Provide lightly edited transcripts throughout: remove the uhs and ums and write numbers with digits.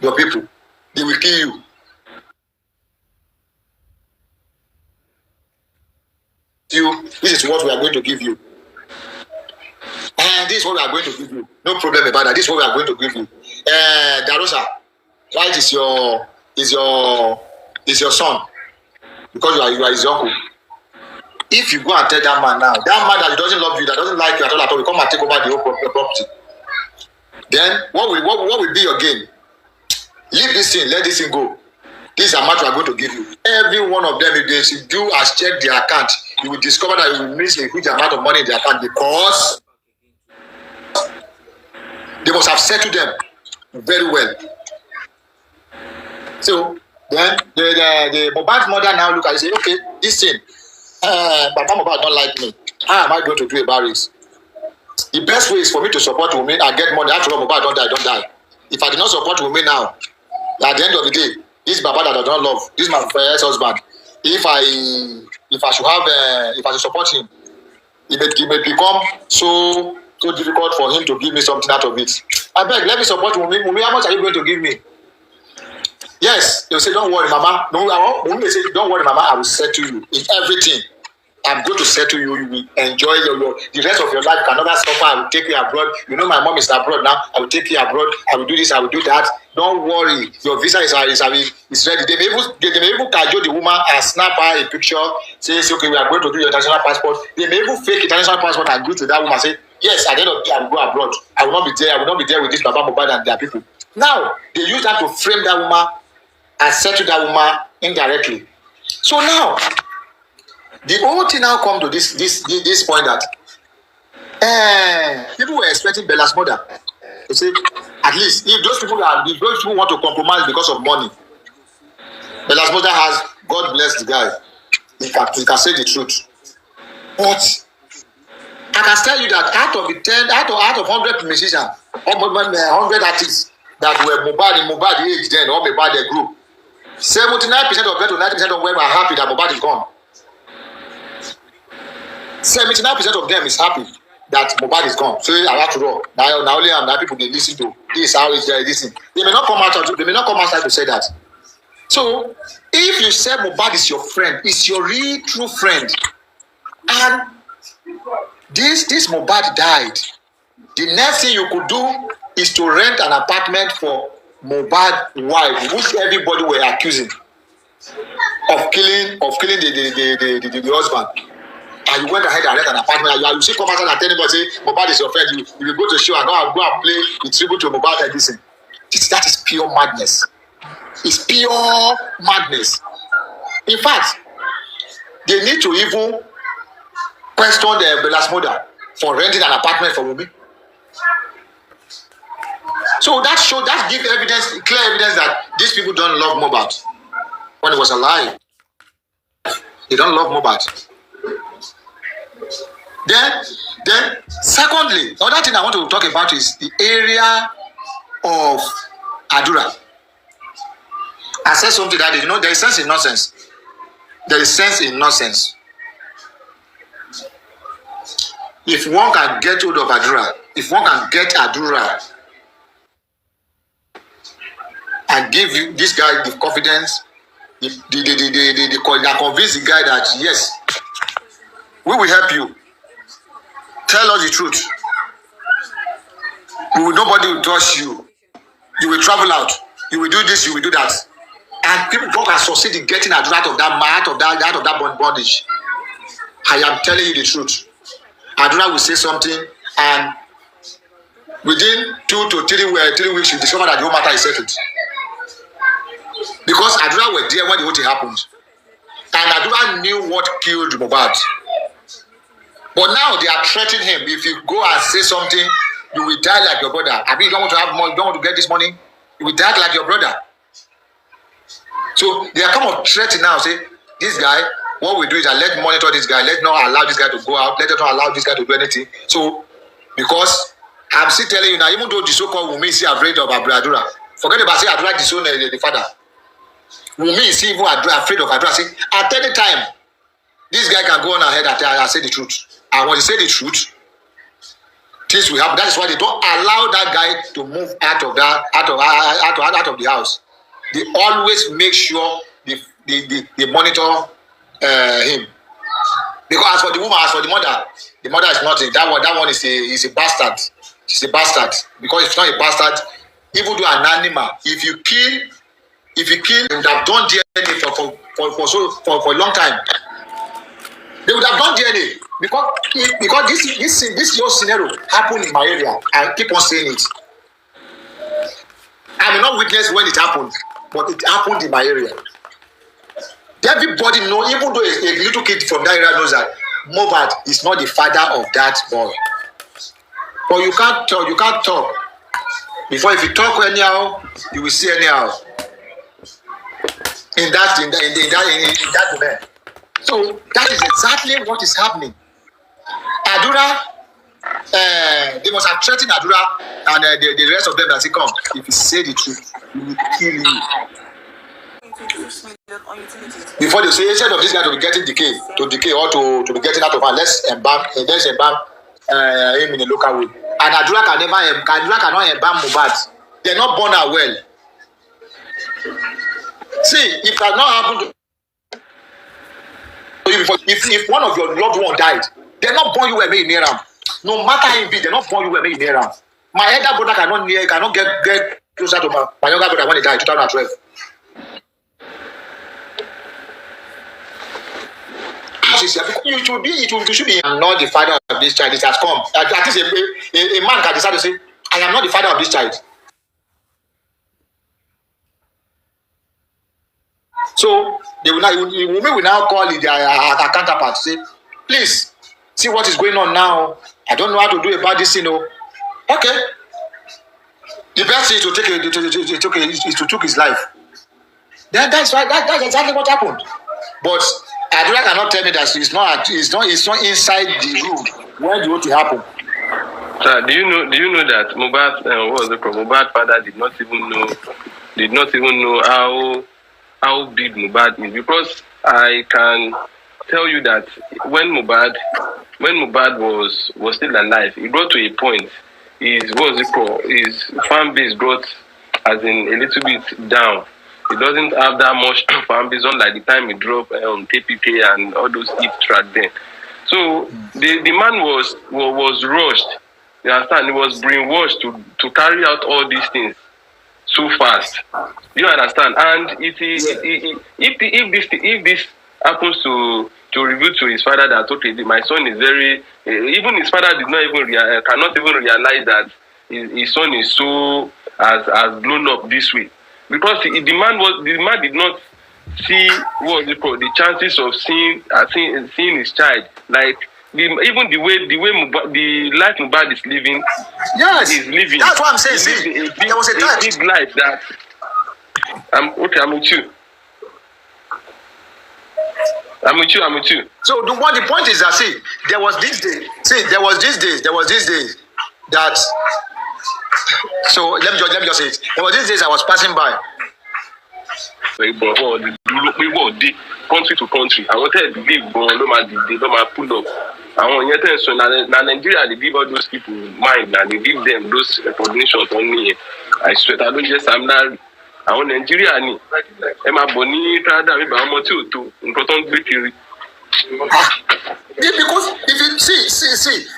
your people. They will kill you. This is what we are going to give you. And this is what we are going to give you. No problem about that. This is what we are going to give you. Darosa, White is your son. Because you are his uncle. If you go and tell that man now, that man that doesn't love you, that doesn't like you at all, will come and take over the whole property. Then what will be your gain? Leave this thing, let this thing go. This is a match we are going to give you. Every one of them, if they do as check their account, you will discover that you will miss a huge amount of money in their account because they must have settled them very well. So then the Mohbad's mother now look at it and say, okay, this thing, Papa Mohbad don't like me. How am I going to do about it? The best way is for me to support Wunmi and get money. After all, Mohbad don't die. If I did not support Wunmi now, at the end of the day, this Baba that I don't love, this is my ex-husband. If I should support him, it may become so difficult for him to give me something out of it. I beg, let me support Wunmi. Wunmi, how much are you going to give me? Yes, they'll say, don't worry, Mama. No, Wunmi will say, don't worry, Mama, I will settle you in everything. I'm going to settle you. You will enjoy the rest of your life. You can never suffer. I will take you abroad. You know my mom is abroad now. I will take you abroad. I will do this. I will do that. Don't worry. Your visa is ready. They may even cajole the woman and snap her a picture. Say, okay, we are going to do your international passport. They may even fake international passport and go to that woman and say, yes, at the end of the day, I will go abroad. I will not be there. I will not be there with this Baba Mohbad and their people. Now, they use that to frame that woman and settle that woman indirectly. So now, the whole thing now come to this point that people were expecting Bella's mother to say, at least if those people want to compromise because of money, Bella's mother has, God bless the guy, he can say the truth. But I can tell you that out of 100 musicians, 100 artists that were Mohbad age then, or Mohbad the group, 79% of them to 90% of them are happy that Mohbad is gone. 79% of them is happy that Mohbad is gone. So after all, now only people they listen to this how is there this thing. They may not come out to say that. So if you say Mohbad is your friend, is your real true friend, and this Mohbad died, the next thing you could do is to rent an apartment for Mohbad wife, which everybody were accusing of killing the husband. And you went ahead and rent an apartment, and you see come out and tell anybody say Mohbad is your friend, you will go to show and go and play the tribute to Mohbad and listen. That is pure madness. It's pure madness. In fact, they need to even question the Bella's mother for renting an apartment for Wunmi. So that gives clear evidence that these people don't love Mohbad when he was alive. They don't love Mohbad. Then secondly, another thing I want to talk about is the area of Adura. I said something that there is sense in nonsense. There is sense in nonsense. If one can get hold of Adura, if one can get Adura and give this guy the confidence, they convince the guy that yes, we will help you. Tell us the truth. Nobody will touch you. You will travel out. You will do this. You will do that. And people can succeed in getting out of that bondage. I am telling you the truth. Adura will say something, and within 2 to 3 weeks, you discover that the whole matter is settled. Because Adura was there when the whole thing happened, and Adura knew what killed Mohbad. But now they are threatening him. If you go and say something, you will die like your brother. I mean, you don't want to have money, you don't want to get this money, you will die like your brother. So they are kind of threatening now, say, this guy, what we do is let's monitor this guy, let's not allow this guy to go out, let's not allow this guy to do anything. So, because I'm still telling you now, even though the so-called Wunmi is afraid of Adura, forget about saying Adura disowned the father. Wunmi is even afraid of Adura. Say, at any time, this guy can go on ahead and say the truth. And when he say the truth, things will happen. That is why they don't allow that guy to move out of the house. They always make sure they monitor him. Because as for the woman, as for the mother is nothing. That one is a bastard. She's a bastard. Because if it's not a bastard, even though an animal, if you kill, they would have done DNA for a long time. They would have done DNA because this whole scenario happened in my area. I keep on saying it. I may not witness when it happened, but it happened in my area. Everybody know, even though a little kid from that area knows that Mohbad is not the father of that boy. But you can't talk. Before, if you talk anyhow, you will see anyhow. In that domain. So that is exactly what is happening. Adura, they must have threatened Adura and the rest of them that say, come, if you say the truth, we will kill you. Before they say, instead of this guy to be getting decay or to be getting out of hand, let's embalm him in a local way. And Adura cannot embalm Mohbad. They're not born out well. See, if it has not happened to you before, if one of your loved one died, they're not born you where you near him. No matter how it be, they're not born you where you near him. My elder brother cannot get closer to my younger brother when he died in 2012. It should be. I'm not the father of this child. It has come. At least a man can decide to say, I am not the father of this child. So Wunmi will now call their counterpart to say, please see what is going on now. I don't know how to do about this, Okay. The best thing is to take his life. Then that's exactly what happened. But Adura cannot tell me that it's not inside the room when the whole thing happened. Sir, do you know that Mohbad father did not even know how big Mohbad is? Because I can tell you that when Mohbad was still alive, he got to a point. His fan base got as in a little bit down. He doesn't have that much fan base, unlike the time he dropped KPK and all those hit tracks then. So the man was rushed. You understand? He was brainwashed to carry out all these things so fast. You understand? And if this happens to reveal to his father that, okay, my son is very, even his father cannot even realize that his son is so has blown up this way, because the man did not see the chances of seeing his child, like even the life Mohbad is living. Yes, is living. That's what I'm saying. See, there was a big life that. I'm with you. I'm with you. So the point is that there was this day that. So let me just say it. There was these days I was passing by. Country to country. I wanted to give pull up. I want so now Nigeria, they give all those people mind and they give them those recognitions on me. I swear I don't just I'm not. I want Nigeria ni. Emma Boni Trada me ba mo ti o to important gbekiri. Because if you see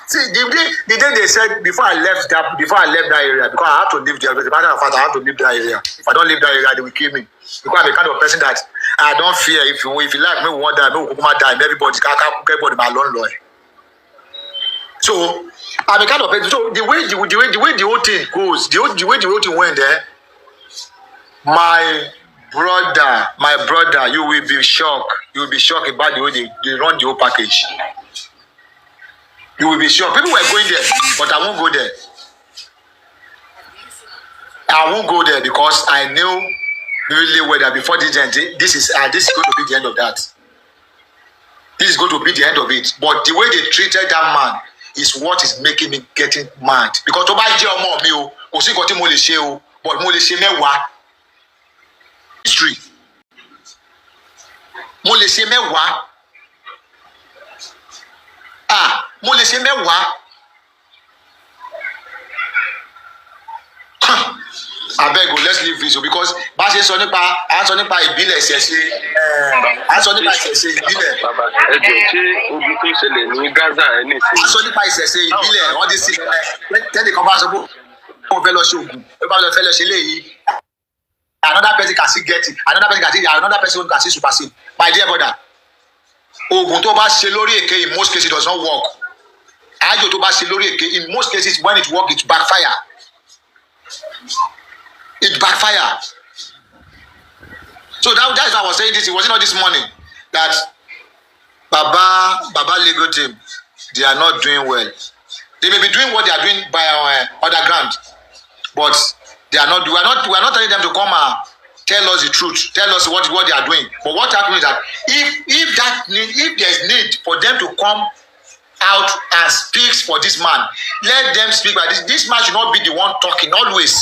the day they said before I left that area, because I have to leave there. As a matter of fact, I have to leave that area. If I don't leave that area, they will kill me. Because I'm the kind of person that I don't fear. If you like me, we want die, me we die. Everybody my long lawyer. So I'm the kind of person. So the way the whole thing goes, the way the whole thing went there, my brother, you will be shocked. You will be shocked about the way they run the whole package. You will be shocked. People were going there, but I won't go there. I won't go there because I knew really well that before this end, this is going to be the end of that. This is going to be the end of it. But the way they treated that man is what is making me getting mad. Because to buy ọmọ mi o, kò sí nǹkan tí mo lè ṣe o, but mo lè ṣe mẹ́wàá. History. Mo lè ṣe mẹ́wàá. Mo lè ṣe mẹ́wàá. abeg o, let's leave this o, because bá a ṣe sọ nípa ìbílẹ̀ ìṣẹ̀ṣe ìbílẹ̀. Bàbá ẹ̀jẹ̀ ṣé ogun tó ṣẹlẹ̀ ní Gaza ẹ̀ ní ìsìn. a sọ nípa ìṣẹ̀ṣe ìbílẹ̀ wọ́n dé sí tẹ́nìkan bá sọ pé wọ́n fẹ́ lọ ṣe oògùn wọ́n fẹ́ lọ ṣe léyìí. Another person can still get it, another person can still supersede. My dear brother, oògùn tó bá ṣe lórí èké in most cases does not work. Àjò tó bá ṣe lórí èké in most cases when it work it backfire. It backfire. So that is why I was saying this. It was not this morning that Baba legal team, they are not doing well. They may be doing what they are doing by underground, but they are not. We are not telling them to come and tell us the truth, tell us what they are doing. But what happens is that if there is need for them to come out and speak for this man, let them speak. But this man should not be the one talking always.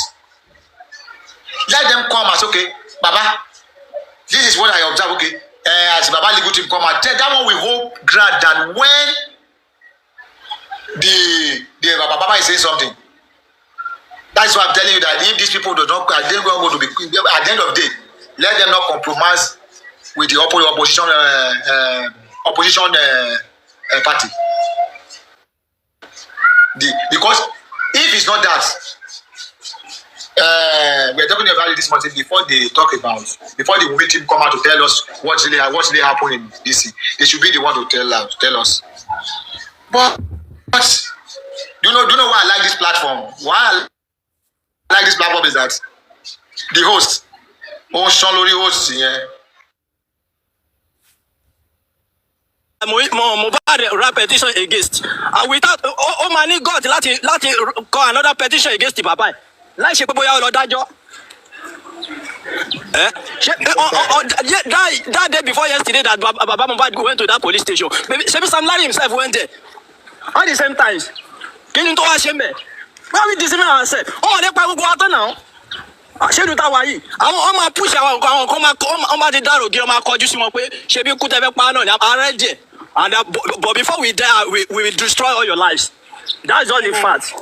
Let them come and say, okay, Baba, this is what I observe. Okay, as Baba legal team come and tell that one, we hope grant that when the Baba is saying something. That's why I'm telling you that if these people do not, they are going to be at the end of the day. Let them not compromise with the opposition party. Because if it's not that, we're talking about it this morning before the Wunmi team come out to tell us what's really happened in DC. They should be the one to tell us. But do you know why I like this platform? Why I like this platform is that the host, host, yeah. Mohbad rap petition against, and without money God láti call another petition against the Baba. Láì ṣe pé bóyá ó lọ dájọ́. That day before yesterday that Baba Mohbad went to that police station, maybe Sam Larry himself went there. At the same time, kí ni tó wá ṣe mẹ́? Why we deceiving ourselves? Oh, they pa gbogbo ata now. Ṣé ìlú táwa yìí? Àwọn ọmọ push àwọn kan máa ti dárò gí ọmọ akọjú sí wọn pé ṣe bí kú tẹ́fẹ́ pa náà ní ààrẹ jẹ. And but before we die, we will destroy all your lives. That's just the fact.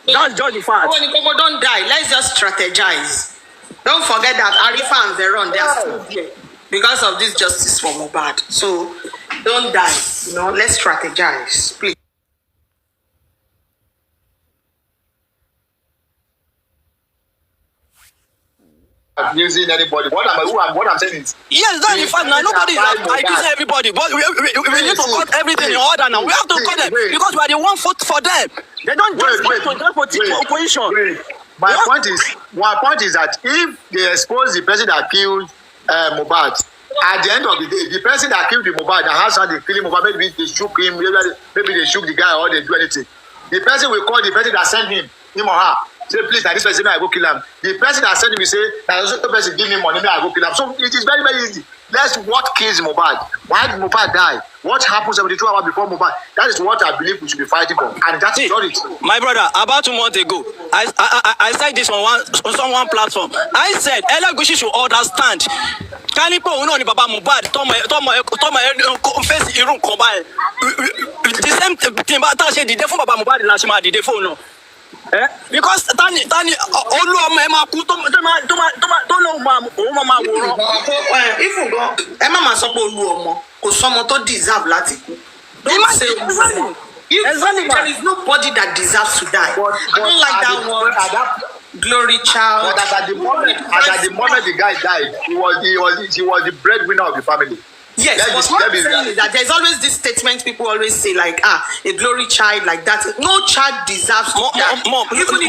That's just the fact. When don't die, let's just strategize. Don't forget that Arifa and Veron, they are still there because of this justice for Mohbad. So don't die. Let's strategize, please. Abusing anybody. What I'm saying is, yes, that's the fact. Now nobody is accusing everybody, but we need to cut everything in order now. We have to cut them because we are the one for them. They don't just opposition. My point is that if they expose the person that killed Mohbad, at the end of the day, the person that killed the Mohbad and has had the killing Mohbad, maybe they shook him, maybe they shook the guy or they do anything. The person will call the person that sent him or her. Say, please, that this person, I go kill him. The person that sent him, say, that also person give me money, I go kill him. So it is very, very easy. That's what kills Mohbad. Why did Mohbad die? What happened 72 hours before Mohbad? That is what I believe we should be fighting for. And that's not it. My brother, about 2 months ago, I said this on one platform. I said, Elegushi should understand. Kanipo uno ni Baba Mohbad, face irun combine. The same thing, but I said the day for Baba Mohbad last month, the day for no. Because Tani Olu ọmọ kú tó lọ máa wòran. If you go, máa sọ pé Olú ọmọ kò sọmọ tó deserve láti kú. Don't say Olú. There is nobody that deserves to die. I don't like that word. Glory child. But at the moment the guy died, he was the breadwinner of the family. Yes, but what I'm saying is that there's always this statement people always say like, a glory child like that. No child deserves to die. Mom, it's not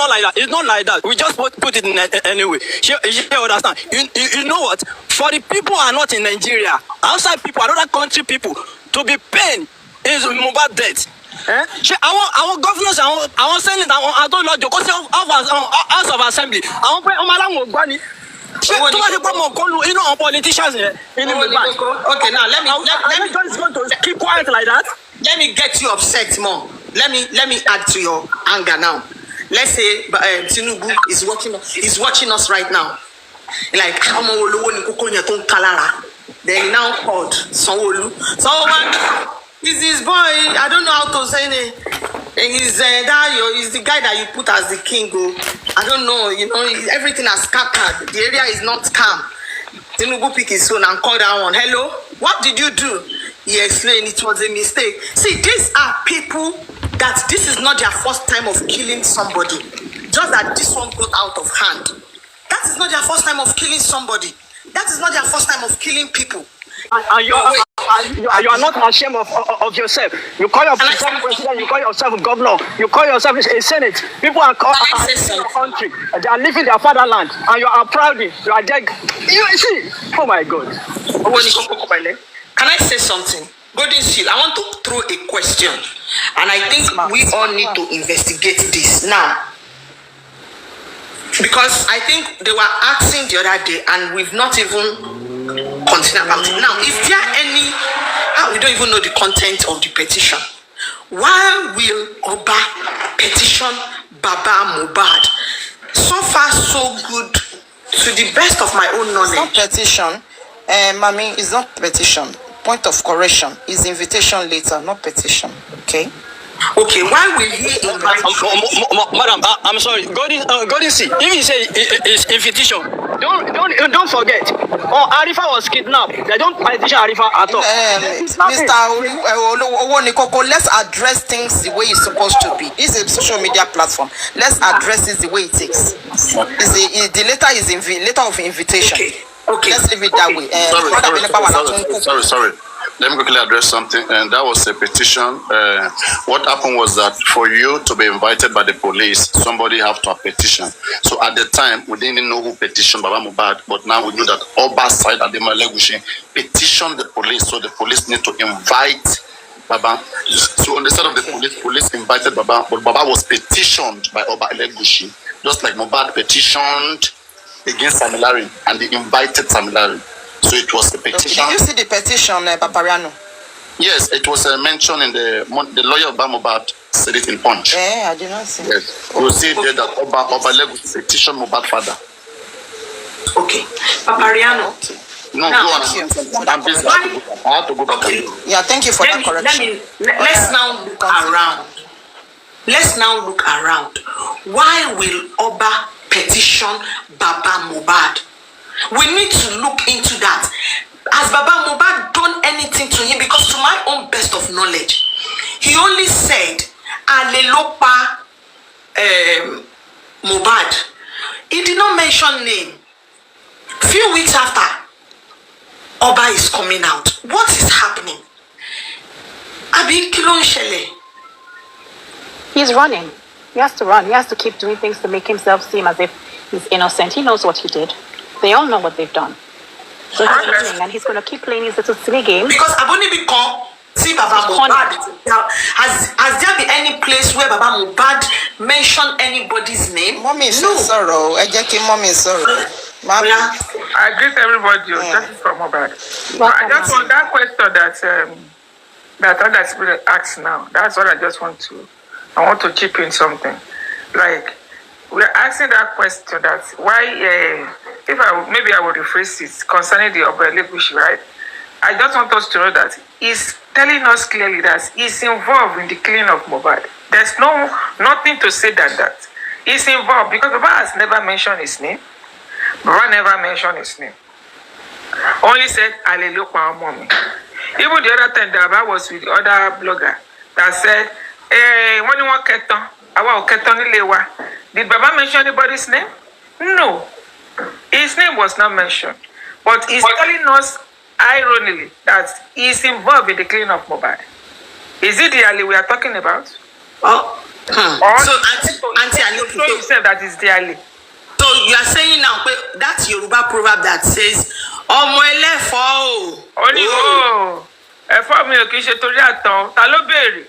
like that. It's not like that. We just put it in anyway. She understand. You know what? For the people who are not in Nigeria, outside people, another country people, to be pain is Mohbad death. Our governors, our senate, I don't know, because House of Assembly, politicians in okay, now let me just going to keep quiet like that. Let me get you upset more. Let me add to your anger now. Let's say Tinubu is watching us right now. Like then he now called Sanwo-Olu. He's his boy. I don't know how to say it. He's he's the guy that you put as the king. I don't know. Everything has scattered. The area is not calm. Tinubu pick his phone and call that one. Hello, what did you do? He explained it was a mistake. See, these are people that this is not their first time of killing somebody. Just that this one got out of hand. That is not their first time of killing somebody. That is not their first time of killing people. And you are not ashamed of yourself. You call yourself president, you call yourself governor, you call yourself a senate. People are in your country. They are leaving their fatherland, and you are proud. You are dead. You see? Oh my God. Can I say something? Golden Seal, I want to throw a question, and I think we all need to investigate this now. Because I think they were asking the other day, and we've not even continued about it. Now, is there any, we don't even know the content of the petition. Why will Oba petition Baba Mohbad? So far, so good, to the best of my own knowledge. It's not petition. Mami, it's not petition. Point of correction is invitation letter, not petition. Okay? Okay, why will he invite Madam, I'm sorry. Golden see. If you say it's invitation, don't forget. Arifa was kidnapped. They don't petition Arifa at all. Mr. Owonekoko, let's address things the way it's supposed to be. This is a social media platform. Let's address it the way it is. The letter is letter of invitation. Okay. Let's leave it that way. Sorry. Let me quickly address something, and that was a petition. What happened was that for you to be invited by the police, somebody have to have petition. So at the time, we didn't know who petitioned Baba Mohbad, but now we know that Oba side at the Malegushi petitioned the police, so the police need to invite Baba. So on the side of the police invited Baba, but Baba was petitioned by Oba Elegushi, just like Mohbad petitioned against Samilari, and they invited Samilari. So it was a petition. Did you see the petition, Papariano? Yes, it was mentioned in the lawyer of Mohbad said it in Punch. I did not see. Yes, you see there that Oba Legus petitioned Mohbad father. Okay, Papariano. No, now, go on. I'm busy. I have to go back. Okay. Yeah, thank you for that correction. Let's now look around. Let's now look around. Why will Oba petition Baba Mohbad? We need to look into that. Has Baba Mohbad done anything to him? Because to my own best of knowledge, he only said Alelopa Mohbad. He did not mention name. Few weeks after, Oba is coming out. What is happening? Abi Kilon Shele. He's running. He has to run. He has to keep doing things to make himself seem as if he's innocent. He knows what he did. They all know what they've done. So he's winning, and he's going to keep playing his little silly game. Because Aboni Biko, see Baba Mohbad. Has there been any place where Baba Mohbad mentioned anybody's name? Mommy is sorrow. Mommy is sorrow. I greet everybody. This is from Mohbad. I just want that question that others will ask now. That's what I just want to. I want to chip in something. Like, we're asking that question that why, maybe I will rephrase it concerning the Obelegushi, right? I just want us to know that he's telling us clearly that he's involved in the killing of Mohbad. There's nothing to say that he's involved, because Baba has never mentioned his name. Baba never mentioned his name. Only said, Aleluya, mommy. Even the other time, Baba was with the other blogger that said, when you want Keton, did Baba mention anybody's name? No. His name was not mentioned. But he's telling us, ironically, that he's involved in the killing of Mohbad. Is it the Ali we are talking about? Oh. Or So, Auntie Ali, show himself that is the Ali. So you are saying now, that's Yoruba proverb that says, Ọmọ ẹlẹ́fọ́ o. Ẹ̀fọ́ mi ò kì í ṣe torí àtàn, ta ló béèrè?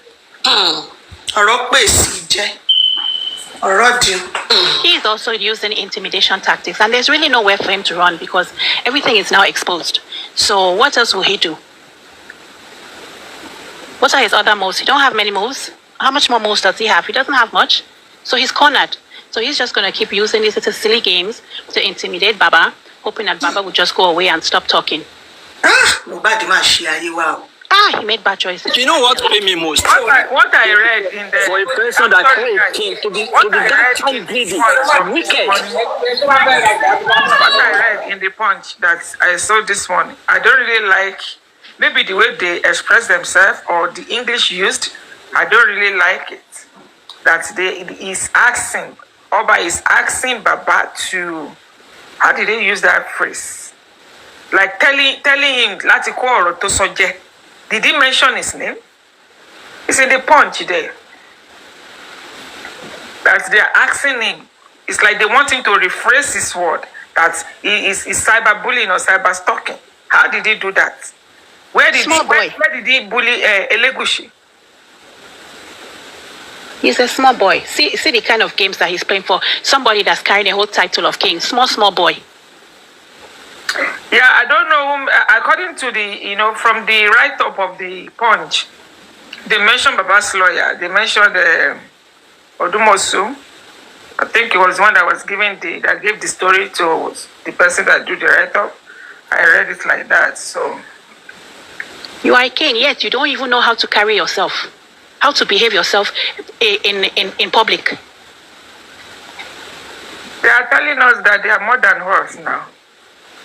Ọ̀rọ̀ pè sí jẹ́. He is also using intimidation tactics, and there's really nowhere for him to run because everything is now exposed. So what else will he do? What are his other moves? He don't have many moves. How much more moves does he have? He doesn't have much. So he's cornered. So he's just going to keep using these little silly games to intimidate Baba, hoping that Baba would just go away and stop talking. Mohbad máa ṣe ayé wa o. He made bad choices. You know what paid me most? What I read in the For a person that called a king to be that kind greedy, wicked. What I read in the Punch that I saw this morning, I don't really like maybe the way they express themselves or the English used. I don't really like it. That Oba is asking Baba to, how did they use that phrase? Like telling him, Lati ko to soje. Did he mention his name? It's in the Punch there. That they are asking him. It's like they want him to rephrase his word. That he is cyberbullying or cyber stalking. How did he do that? Where did he bully Elegushi? He's a small boy. See the kind of games that he's playing for. Somebody that's carrying a whole title of king. Small boy. Yeah, I don't know whom, according to the, from the write-up of the Punch, they mentioned Baba's lawyer. They mentioned Odumosu. I think it was one that was that gave the story to the person that do the write-up. I read it like that, so. You are a king, yet you don't even know how to carry yourself. How to behave yourself in public. They are telling us that they are more than us now.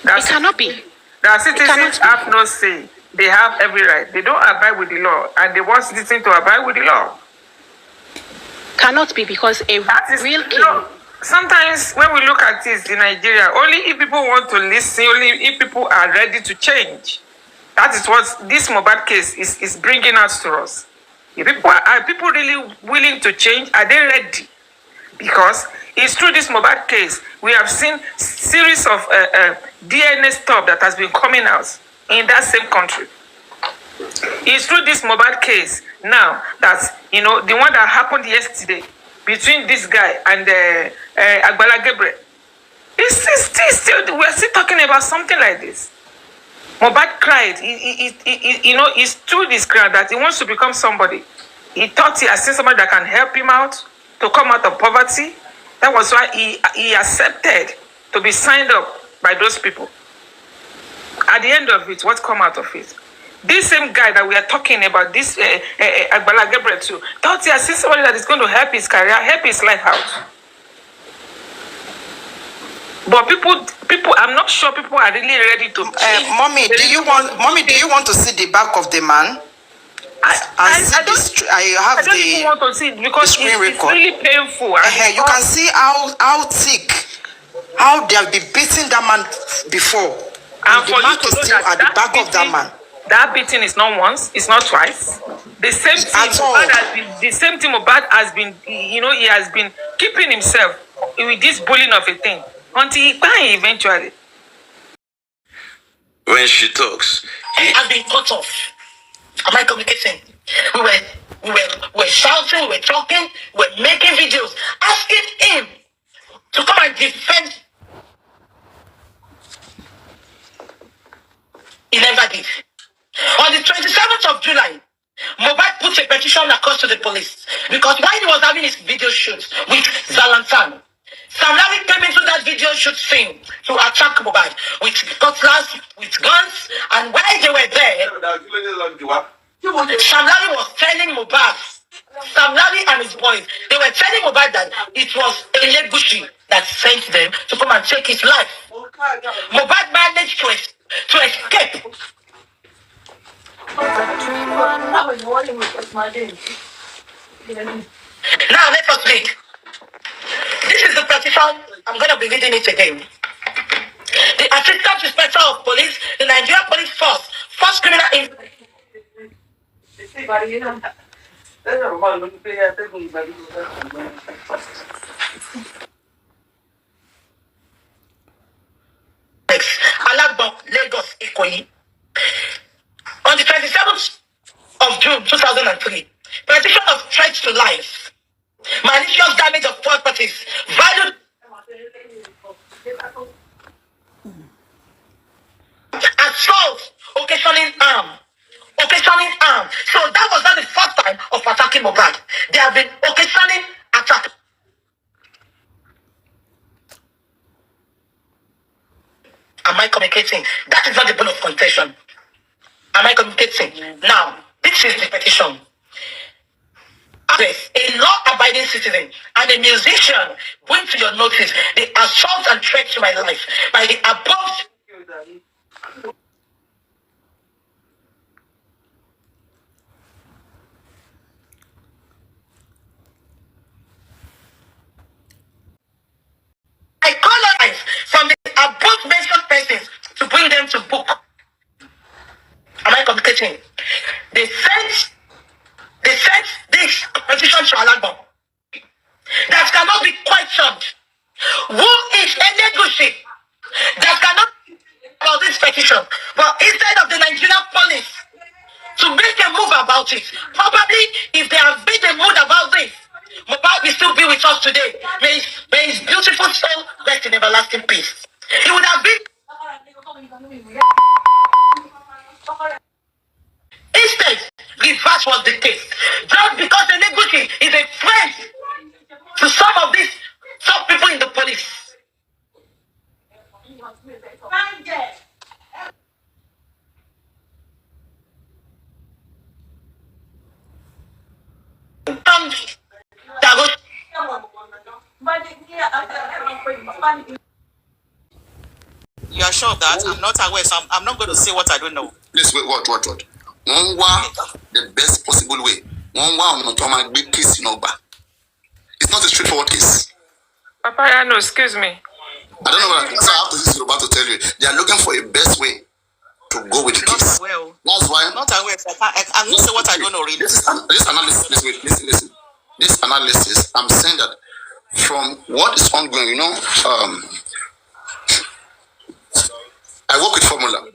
It cannot be. The citizens have no say. They have every right. They don't abide with the law, and they want citizens to abide with the law. Cannot be, because real king. Sometimes when we look at this in Nigeria, only if people want to listen, only if people are ready to change. That is what this Mohbad case is bringing out to us. If are people really willing to change? Are they ready? Because it's through this Mohbad case, we have seen series of DNA stuff that has been coming out in that same country. It's through this Mohbad case now that, the one that happened yesterday between this guy and Agbala Gabriel. We're still talking about something like this. Mohbad cried. He's through this crowd that he wants to become somebody. He thought he has seen somebody that can help him out to come out of poverty. That was why he accepted to be signed up by those people. At the end of it, what come out of it? This same guy that we are talking about, this Agbala Gabriel too, thought he has seen somebody that is going to help his career, help his life out. But people, I'm not sure people are really ready to. Mommy, do you want to see the back of the man? I don't even want to see it because it's really painful. You can see how thick, how they have been beating that man before. And the mark is still at the back of that man. That beating is not once, it's not twice. The same thing Mohbad has been, he has been keeping himself with this bullying of a thing until he died eventually. When she talks, has been cut off. Am I communicating? We were shouting, we were talking, we were making videos, asking him to come and defend. He never did. On the 27th of July, Mohbad put a petition across to the police because while he was having his video shoot with Zalantan, Sam Larry came into that video shoot scene to attack Mohbad with cutlass, with guns, and while they were there, Sam Larry was telling Mohbad, Sam Larry and his boys, they were telling Mohbad that it was Elegushi that sent them to come and take his life. Mohbad managed to escape. Now let us read. This is the petition. I'm going to be reading it again. The Assistant Inspector of Police, the Nigerian Police Force, First Criminal Alagbon, Lagos, Ikoyi. On the 27th of June 2003, petition of threats to life, malicious damage of properties, valued assault, occasioning harm. So that was not the first time of attacking Mohbad. They have been occasioning attack. Am I communicating? That is not the bone of contention. Am I communicating? Now, this is the petition. A law-abiding citizen and a musician bring to your notice the assault and threat to my life by the above. I call on life from the above mentioned persons to bring them to book. Am I communicating? They sent this petition to Alagbo that cannot be questioned. Who is Enegushi that cannot about this petition? But instead of the Nigerian police to make a move about it, probably if they have made a move about this, Mohbad will still be with us today. May his beautiful soul rest in everlasting peace. It would have been. Instead, reverse was the case. Just because the Enegushi is a friend to some people in the police. You are sure of that? I'm not aware, so I'm not going to say what I don't know. Please wait, what? One the best possible way. It's not a straightforward case. Papa, no, excuse me. I don't know what I have to tell you. They are looking for a best way to go with the case. That's why I'm not aware. I'm not saying what I don't know really. This analysis, listen. This analysis, I'm saying that from what is ongoing, I work with formula.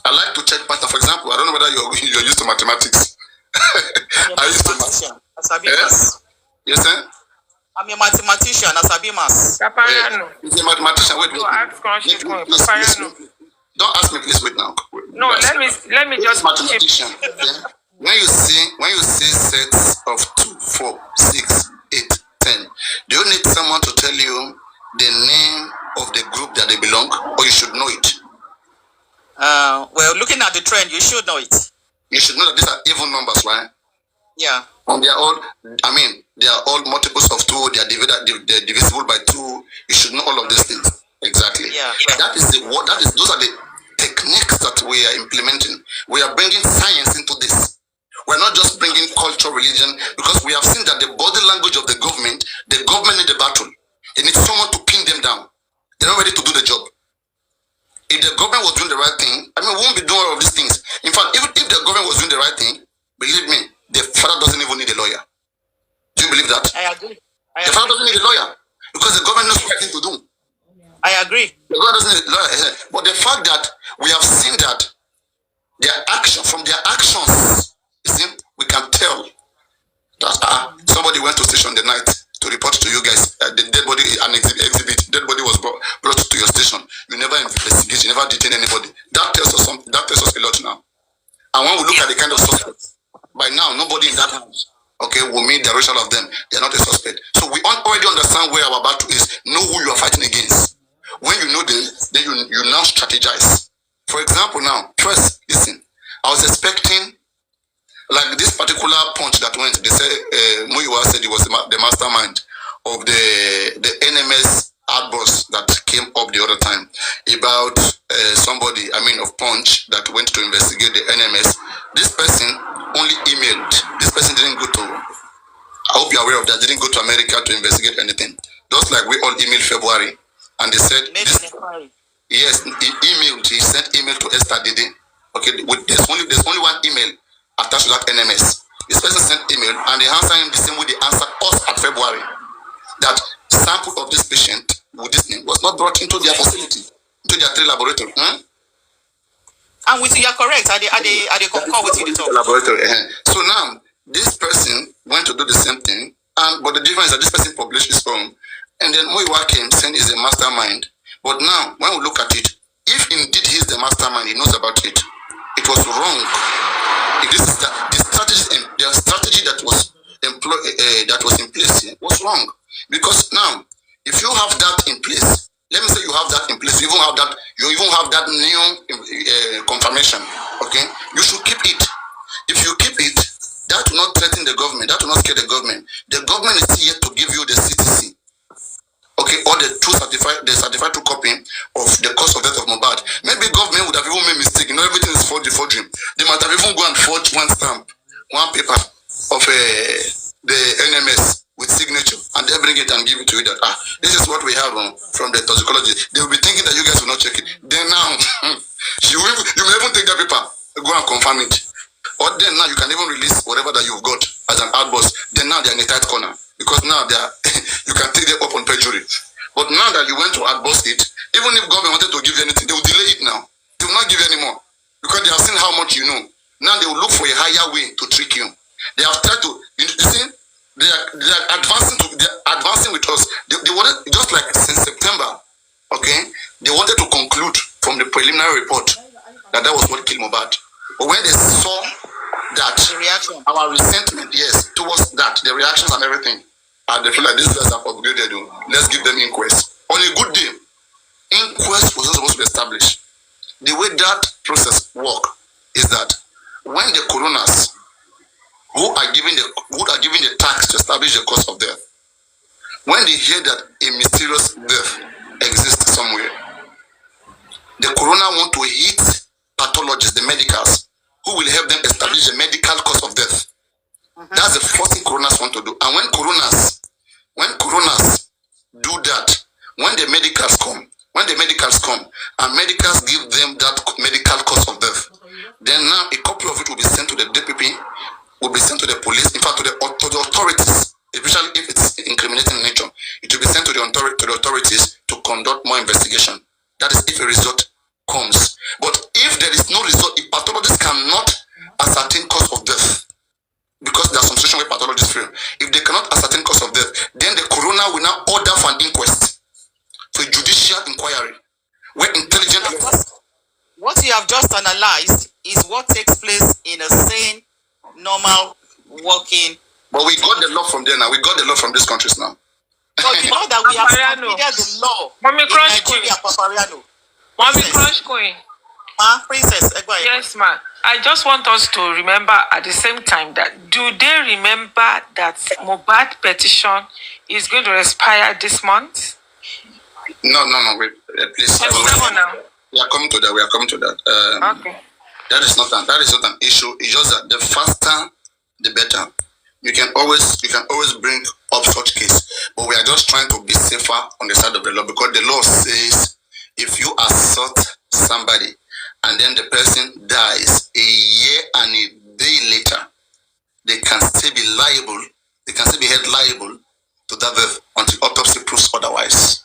I like to check pattern. For example, I don't know whether you're used to mathematics. I used to mathematics. Yes? Yes, sir? I'm a mathematician, Asabimas. Papa, he's a mathematician. Wait. Don't ask me, please wait now. No, let me just mathematician. When you see sets of 2, 4, 6, 8, 10, do you need someone to tell you the name of the group that they belong, or you should know it? Well, looking at the trend, you should know it. You should know that these are even numbers, right? Yeah. And they are all multiples of 2. They are divisible by 2. You should know all of these things. Exactly. Yeah. Those are the techniques that we are implementing. We are bringing science into this. We're not just bringing culture, religion, because we have seen that the body language of the government needs a battle. They need someone to pin them down. They're not ready to do the job. If the government was doing the right thing, we won't be doing all of these things. In fact, if the government was doing the right thing, believe me, the father doesn't even need a lawyer. Do you believe that? I agree. The father doesn't need a lawyer because the government knows what thing to do. I agree. The government doesn't need a lawyer. But the fact that we have seen that from their actions, you see, we can tell that somebody went to station the night to report to you guys. The dead body, an exhibit, dead body was brought to your station. You never investigate, you never detain anybody. That tells us something. That tells us a lot now. And when we look at the kind of suspects, by now nobody in that house, Wunmi, the racial of them, they are not a suspect. So we already understand where our battle is. Know who you are fighting against. When you know them, then you now strategize. For example, now first, listen. I was expecting, like this particular punch that went. They say Muyiwa said he was the mastermind of the NMS outburst that came up the other time about somebody, of Punch that went to investigate the NMS. This person only emailed. This person didn't go to, I hope you're aware of that, didn't go to America to investigate anything. Just like we all emailed February. And they said, yes, he sent email to EXPØŠ3D. There's only one email attached to that NMS. This person sent email and they answered him the same way they answered us at February. That sample of this patient with this name was not brought into their facility, into their 3 laboratory. And with you are correct. Are they concur with you? Laboratory. So now this person went to do the same thing, but the difference is that this person published his own, and then Muyiwa came saying he's a mastermind. But now when we look at it, if indeed he's the mastermind, he knows about it. It was wrong. If this is the strategy that was in place here was wrong. Because now, if you have that in place, let me say you have that in place, you even have that, you even have that new confirmation. Okay, you should keep it. If you keep it, that will not threaten the government. That will not scare the government. The government is still yet to give you the CTC. Okay, or the certified true copy of the cause of death of Mohbad. Maybe government would have even made mistake. You know, everything is forgery. They might have even go and forge one stamp, one paper of the NMS with signature, and they bring it and give it to you that this is what we have from the toxicology. They will be thinking that you guys will not check it. Then now you may even take that paper, go and confirm it. Or then now you can even release whatever that you've got as an outburst. Then now they're in a tight corner. Because now they are you can take them up on perjury. But now that you went to outburst it, even if government wanted to give you anything, they will delay it now. They will not give you anymore. Because they have seen how much you know. Now they will look for a higher way to trick you. They have tried to, you see, they are advancing with us. They wanted, just like since September, okay, they wanted to conclude from the preliminary report that was what killed Mohbad. But when they saw that reaction, our resentment, yes, towards that, the reactions and everything, and they feel like these guys are upgraded. Let's give them inquest. On a good day, inquest was not supposed to be established. The way that process works is that when the coroners who are giving the tax to establish the cause of death, when they hear that a mysterious death exists somewhere, the coroner want to hit pathologists, the medicals, who will help them establish the medical cause of death. That's the first thing coroners want to do. And when coroners do that, when the medicals come and medicals give them that medical cause of death, then now a copy of it will be sent to the DPP, will be sent to the police, in fact to the authorities, especially if it's incriminating in nature. It will be sent to the authorities to conduct more investigation. That is if a result comes. But if there is no result, if pathologists cannot ascertain cause of death, because there are some situations where pathologists fail, if they cannot ascertain cause of death, then the coroner will now order for an inquest, for a judicial inquiry, where intelligent... What you have just analyzed is what takes place in a sane, normal, working... But we got the law from there now. We got the law from these countries now. So you know that we have submitted the law in Nigeria, Papariano. Mommy Crush Queen. Princess. Yes, ma'am. I just want us to remember at the same time that do they remember that Mohbad petition is going to expire this month? No, wait, please. We are coming to that. Okay. That is not an issue. It's just that the faster, the better. You can always bring up such case, but we are just trying to be safer on the side of the law, because the law says if you assault somebody and then the person dies a year and a day later, they can still be liable. They can still be held liable to that death until autopsy proves otherwise.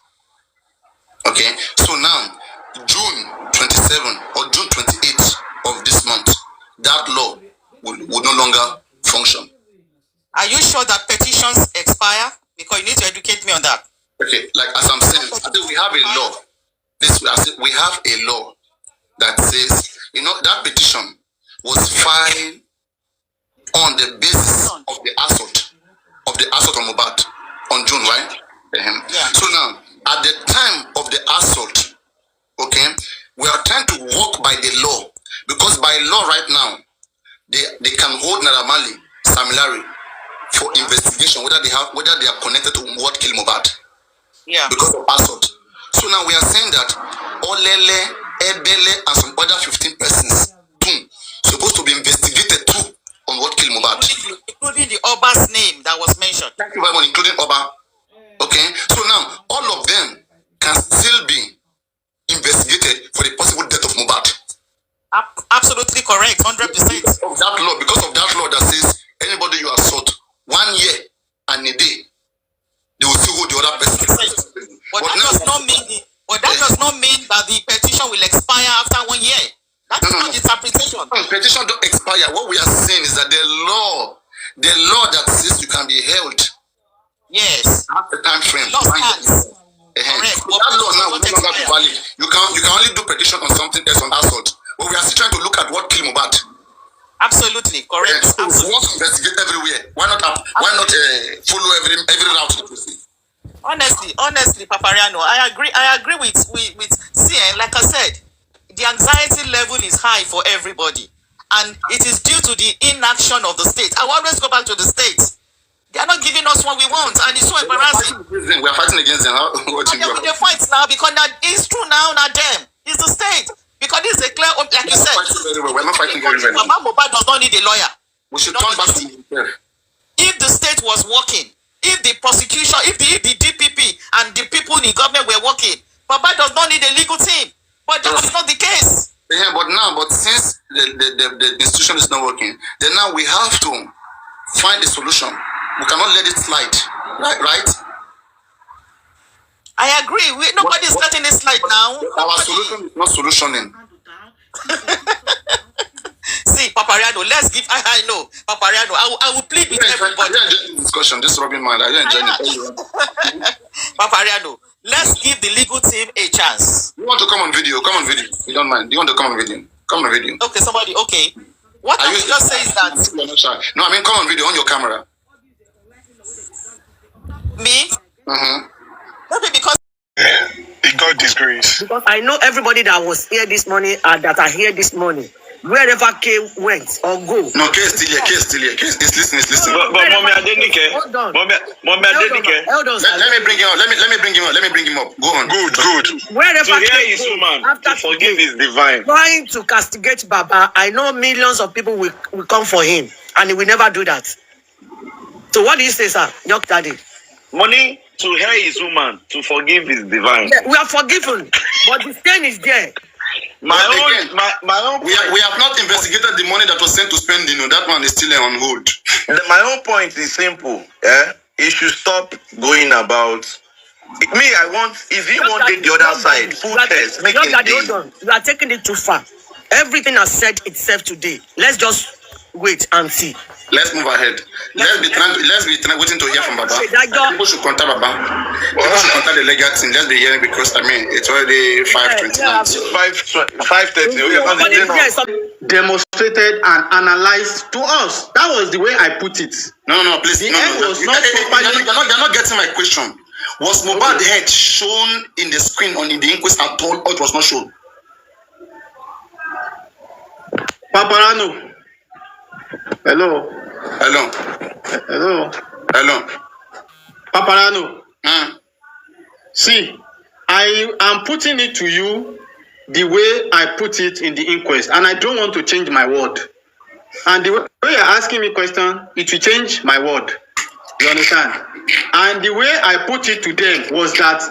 Okay, so now June 27 or June 28 of this month, that law will no longer function. Are you sure that petitions expire? Because you need to educate me on that. Okay, like as I'm saying, I think we have a law. We have a law that says, that petition was filed on the basis of the assault on Mohbad on June, right? Yeah. So now, at the time of the assault, okay, we are trying to work by the law, because by law right now, they can hold Naira Marley, Sam Larry for investigation whether they are connected to what killed Mohbad. Yeah. Because of assault. So now we are saying that Olele, Ebele, and some other 15 persons supposed to be investigated too on what killed Mohbad. Including the Oba's name that was mentioned. Thank you very much, including Oba. Okay? So now all of them can still be investigated for the possible death of Mohbad. Absolutely correct, 100%. Because of that law that says anybody you assault 1 year and a day, they will still hold the other person. But that does not mean that the petition will expire after 1 year. That's not interpretation. Petition don't expire. What we are saying is that the law that says you can be held. Yes. That's the time frame. Correct. That law now will no longer be valid. You can only do petition on something else, on assault. But we are still trying to look at what killed Mohbad. Absolutely correct. So we want to investigate everywhere. Why not follow every route to proceed? Honestly, Papariano, I agree with CN. Like I said, anxiety level is high for everybody. And it is due to the inaction of the state. I will always go back to the state. They are not giving us what we want, and it's so embarrassing. We are fighting against them. What you they fight now because that is true now, not them. It's the state. Because this is a clear, like you said. We're not fighting very well. Mohbad does not need a lawyer. We should turn back to himself. If the state was working, if the prosecution, if the DPP and the people in government were working, Mohbad does not need a legal team. But that was not the case. Yeah, but since the institution is not working, then now we have to find a solution. We cannot let it slide, right? I agree. Nobody's letting it slide now. Our solution is not solutioning. See, Papariano, let's give. I know, Papariano. I will plead with everybody. I don't enjoy the discussion. This Robin mind. I don't enjoy it. Papariano, let's give the legal team a chance. You want to come on video? Come on video. You don't mind? You want to come on video? Come on video. Okay, somebody. Okay. What I will just say is that. No, I mean come on video on your camera. Me? Maybe because it got disgraced. Because I know everybody that was here this morning and that are here this morning, wherever K went or go. No, K is still here. K is still here. K is listening. It's listening. But Mommy Adenike. Mommy Adenike. Let me bring him up. Let me bring him up. Go on. Good. Wherever to hear his woman, to forgive is divine. Trying to castigate Baba, I know millions of people will come for him, and he will never do that. So what do you say, sir? Young Daddy. Money to hear his woman, to forgive is divine. Yeah, we are forgiven, but the stain is there. My own. We have not investigated the money that was sent to spending. That one is still on hold. My own point is simple. He should stop going about. Me, I want. If he wanted the other side, full test, make it deal. You are taking it too far. Everything has said itself today. Let's just wait and see. Let's move ahead. Let's be waiting to hear from Baba. People should contact Baba. People should contact the legal team. Let's be hearing because it's already 5:29. 5:30. Demonstrated and analyzed to us. That was the way I put it. No, please. The end was not properly. You're not getting my question. Was Mohbad's head shown in the screen on in the inquest at all, or it was not shown? Paparano. Hello. Paparano. See, I am putting it to you the way I put it in the inquest, and I don't want to change my word. And the way you're asking me question, it will change my word. You understand? And the way I put it to them was that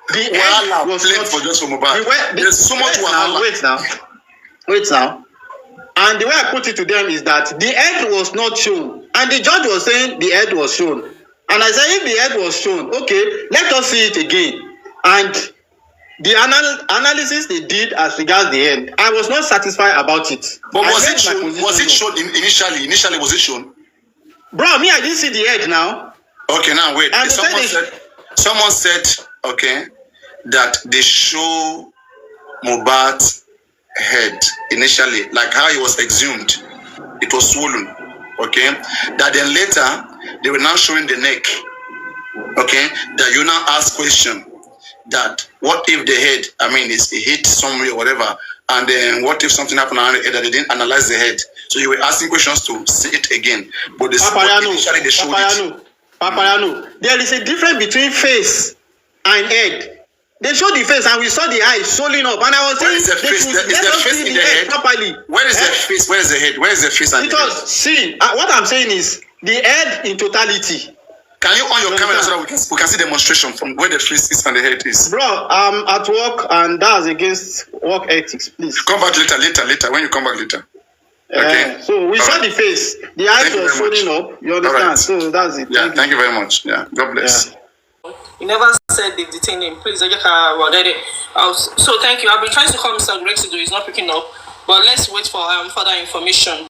the end was not for just for Mohbad. There's so much Wait now. And the way I put it to them is that the head was not shown. And the judge was saying the head was shown. And I said, if the head was shown, okay, let us see it again. And the analysis they did as regards the head, I was not satisfied about it. But was it shown initially? Initially, was it shown? Bro, me, I didn't see the head now. Okay, now wait. Someone said, okay, that they show Mohbad's head initially, like how he was exhumed, it was swollen, okay, that then later they were now showing the neck, okay, that you now ask question that what if the head is hit somewhere or whatever, and then what if something happened around the head that they didn't analyze the head, so you were asking questions to see it again, but initially they showed it. Paparano, there is a difference between face and head. They showed the face and we saw the eyes swelling up, and I was saying, is the face in the head properly? Where is the face? Where is the head? Where is the face and the head? See, what I'm saying is the head in totality. Can you on your camera so that we can see demonstration from where the face is and the head is? Bro, I'm at work and that's against work ethics. Please come back later. When you come back later. Okay. So we saw the face. The eyes were swelling up. You understand? Right. So that's it. Yeah. Thank you very much. Yeah. God bless. Yeah. You never said they've detained him. Please, so thank you. I've been trying to call Mr. Greg to do. He's not picking up. But let's wait for further information.